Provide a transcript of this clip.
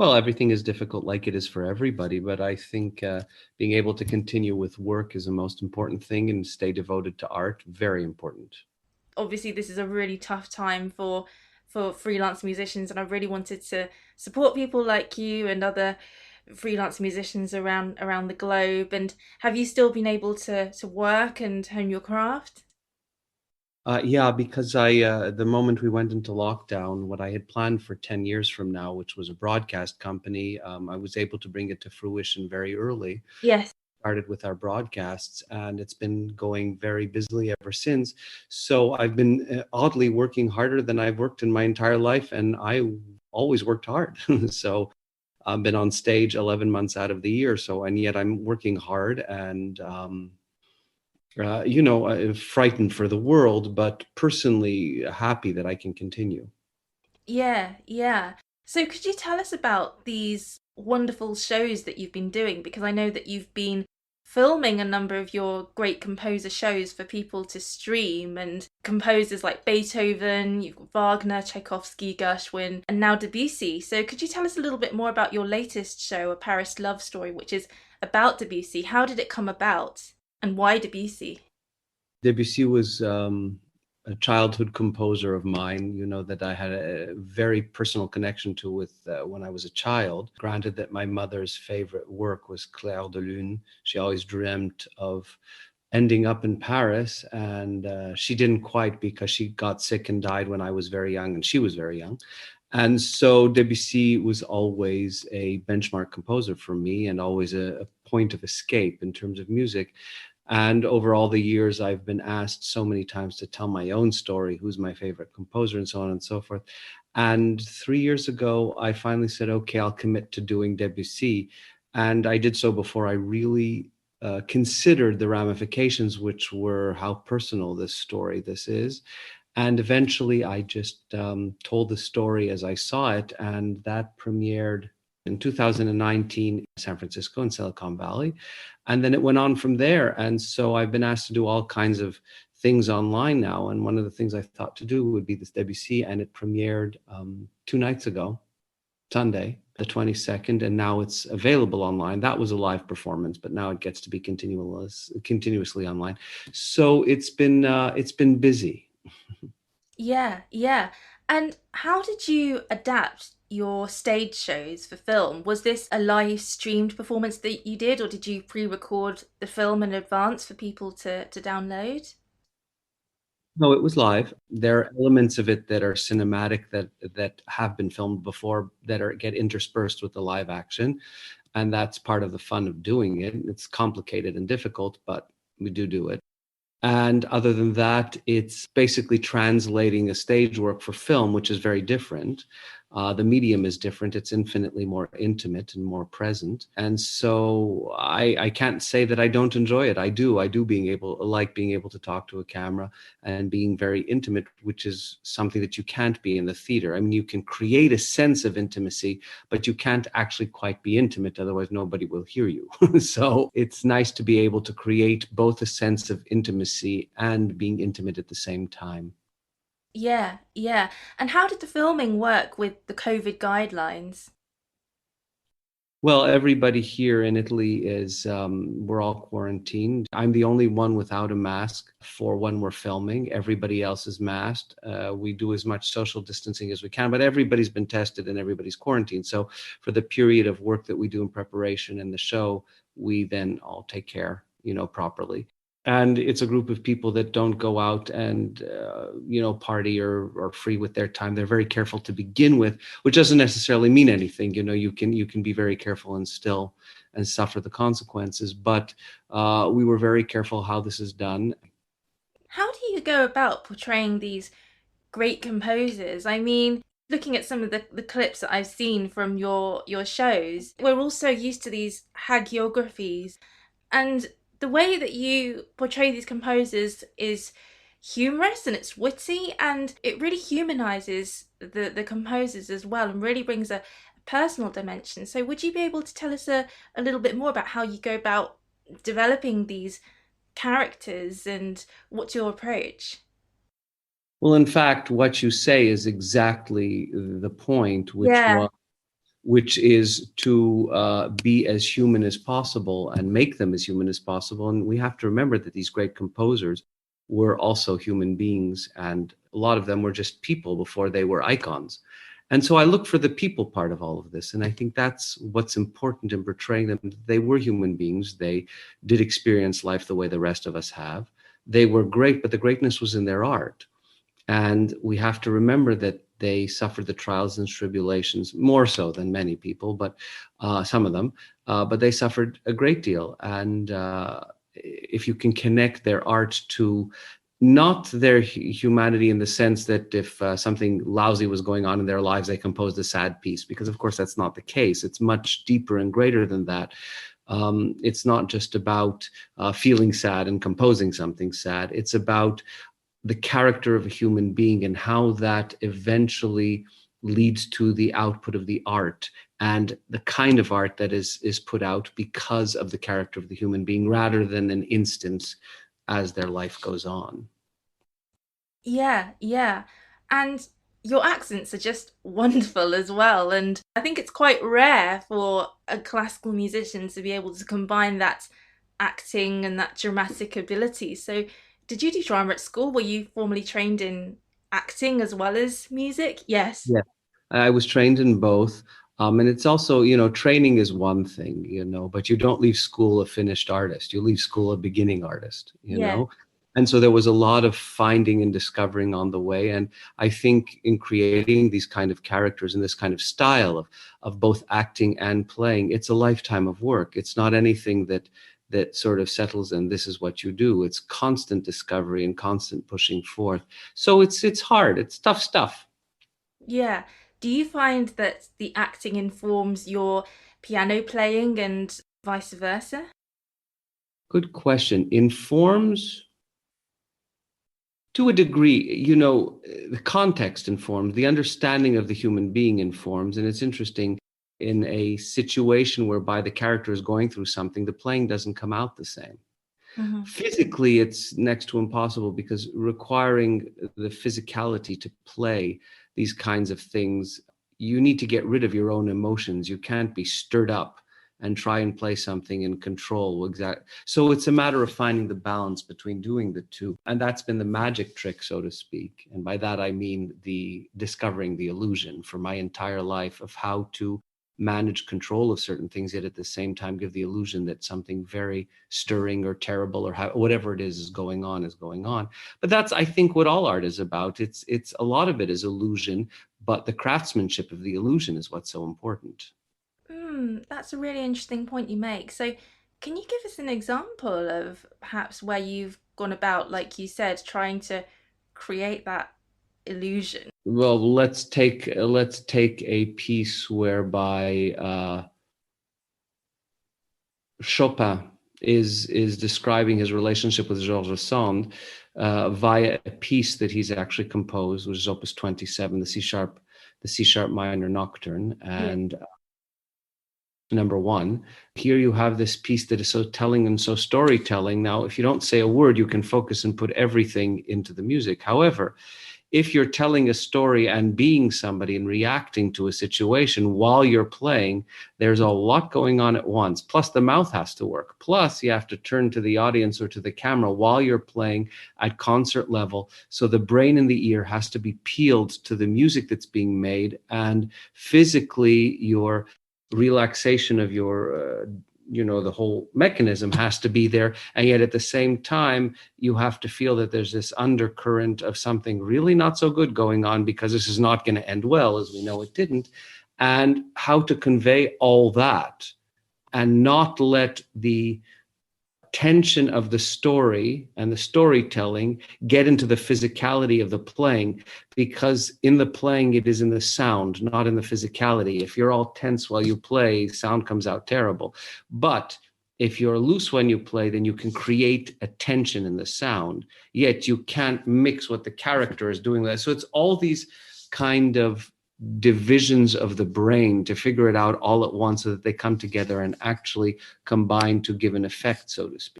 Well, everything is difficult like it is for everybody, but I think being able to continue with work is the most important thing and stay devoted to art, very important. Obviously, this is a really tough time for freelance musicians, and I really wanted to support people like you and other freelance musicians around the globe. And have you still been able to work and hone your craft? Yeah, because the moment we went into lockdown, what I had planned for 10 years from now, which was a broadcast company, I was able to bring it to fruition very early. Yes. Started with our broadcasts, and it's been going very busily ever since. So I've been oddly working harder than I've worked in my entire life, and I always worked hard. So I've been on stage 11 months out of the year. So, and yet I'm working hard and, frightened for the world, but personally happy that I can continue. Yeah, yeah. So could you tell us about these wonderful shows that you've been doing? Because I know that you've been filming a number of your great composer shows for people to stream, and composers like Beethoven, you've got Wagner, Tchaikovsky, Gershwin, and now Debussy. So could you tell us a little bit more about your latest show, A Paris Love Story, which is about Debussy? How did it come about, and why Debussy? Debussy was a childhood composer of mine, that I had a very personal connection to with when I was a child. Granted that my mother's favorite work was Clair de Lune. She always dreamt of ending up in Paris, and she didn't quite because she got sick and died when I was very young, and she was very young. And so Debussy was always a benchmark composer for me and always a point of escape in terms of music. And over all the years, I've been asked so many times to tell my own story, who's my favorite composer, and so on and so forth. And 3 years ago, I finally said, okay, I'll commit to doing Debussy. And I did so before I really considered the ramifications, which were how personal this is. And eventually, I just told the story as I saw it, and that premiered in 2019 in San Francisco in Silicon Valley. And then it went on from there. And so I've been asked to do all kinds of things online now. And one of the things I thought to do would be this Debussy, and it premiered 2 nights ago, Sunday, the 22nd, and now it's available online. That was a live performance, but now it gets to be continuously online. So it's been busy. Yeah, yeah. And how did you adapt your stage shows for film? Was this a live streamed performance that you did, or did you pre-record the film in advance for people to download? No, it was live. There are elements of it that are cinematic that have been filmed before that are get interspersed with the live action, and that's part of the fun of doing it. It's complicated and difficult, but we do it. And other than that, it's basically translating a stage work for film, which is very different. The medium is different. It's infinitely more intimate and more present. And so I can't say that I don't enjoy it. I do. Being able to talk to a camera and being very intimate, which is something that you can't be in the theater. I mean, you can create a sense of intimacy, but you can't actually quite be intimate. Otherwise, nobody will hear you. So it's nice to be able to create both a sense of intimacy and being intimate at the same time. Yeah, yeah. And how did the filming work with the COVID guidelines? Well, everybody here in Italy we're all quarantined. I'm the only one without a mask for when we're filming. Everybody else is masked. We do as much social distancing as we can, but everybody's been tested and everybody's quarantined. So for the period of work that we do in preparation and the show, we then all take care, properly. And it's a group of people that don't go out and, party or free with their time. They're very careful to begin with, which doesn't necessarily mean anything. You can be very careful and suffer the consequences. But we were very careful how this is done. How do you go about portraying these great composers? I mean, looking at some of the clips that I've seen from your shows, we're also used to these hagiographies, and the way that you portray these composers is humorous and it's witty, and it really humanizes the composers as well, and really brings a personal dimension. So would you be able to tell us a little bit more about how you go about developing these characters and what's your approach? Well, in fact, what you say is exactly the point, which Yeah. was which is to be as human as possible and make them as human as possible. And we have to remember that these great composers were also human beings, and a lot of them were just people before they were icons. And so I look for the people part of all of this. And I think that's what's important in portraying them. They were human beings. They did experience life the way the rest of us have. They were great, but the greatness was in their art. And we have to remember that they suffered the trials and tribulations more so than many people, but some of them, but they suffered a great deal. And if you can connect their art to not their humanity in the sense that if something lousy was going on in their lives, they composed a sad piece, because of course that's not the case. It's much deeper and greater than that. It's not just about feeling sad and composing something sad. It's about the character of a human being and how that eventually leads to the output of the art and the kind of art that is put out because of the character of the human being rather than an instance as their life goes on. Yeah, yeah. And your accents are just wonderful as well. And I think it's quite rare for a classical musician to be able to combine that acting and that dramatic ability. So, did you do drama at school? Were you formally trained in acting as well as music? Yes. Yeah, I was trained in both. And it's also, training is one thing, but you don't leave school a finished artist. You leave school a beginning artist. Yeah. And so there was a lot of finding and discovering on the way. And I think in creating these kind of characters and this kind of style of both acting and playing, it's a lifetime of work. It's not anything that sort of settles and this is what you do. It's constant discovery and constant pushing forth. So it's hard. It's tough stuff. Yeah. Do you find that the acting informs your piano playing and vice versa? Good question. Informs to a degree, the context informs, the understanding of the human being informs. And it's interesting, in a situation whereby the character is going through something, the playing doesn't come out the same. Hmm. Physically, it's next to impossible because requiring the physicality to play these kinds of things, you need to get rid of your own emotions. You can't be stirred up and try and play something in control. Exactly. So it's a matter of finding the balance between doing the two. And that's been the magic trick, so to speak. And by that, I mean the discovering the illusion for my entire life of how to manage control of certain things, yet at the same time give the illusion that something very stirring or terrible or whatever it is going on is going on. But that's, I think, what all art is about. It's a lot of it is illusion, but the craftsmanship of the illusion is what's so important. That's a really interesting point you make. So, can you give us an example of perhaps where you've gone about, like you said, trying to create that illusion? Well, let's take a piece whereby Chopin is describing his relationship with Georges Sand via a piece that he's actually composed, which is Opus 27, the C sharp minor nocturne, Yeah. and number one. Here you have this piece that is so telling and so storytelling. Now, if you don't say a word, you can focus and put everything into the music. However, if you're telling a story and being somebody and reacting to a situation while you're playing, there's a lot going on at once. Plus, the mouth has to work. Plus, you have to turn to the audience or to the camera while you're playing at concert level. So the brain and the ear has to be peeled to the music that's being made. And physically, your relaxation of your the whole mechanism has to be there, and yet at the same time you have to feel that there's this undercurrent of something really not so good going on, because this is not going to end well, as we know it didn't. And how to convey all that and not let the tension of the story and the storytelling get into the physicality of the playing, because in the playing it is in the sound, not in the physicality. If you're all tense while you play, sound comes out terrible. But if you're loose when you play, then you can create a tension in the sound, yet you can't mix what the character is doing. So it's all these kind of divisions of the brain to figure it out all at once so that they come together and actually combine to give an effect, so to speak.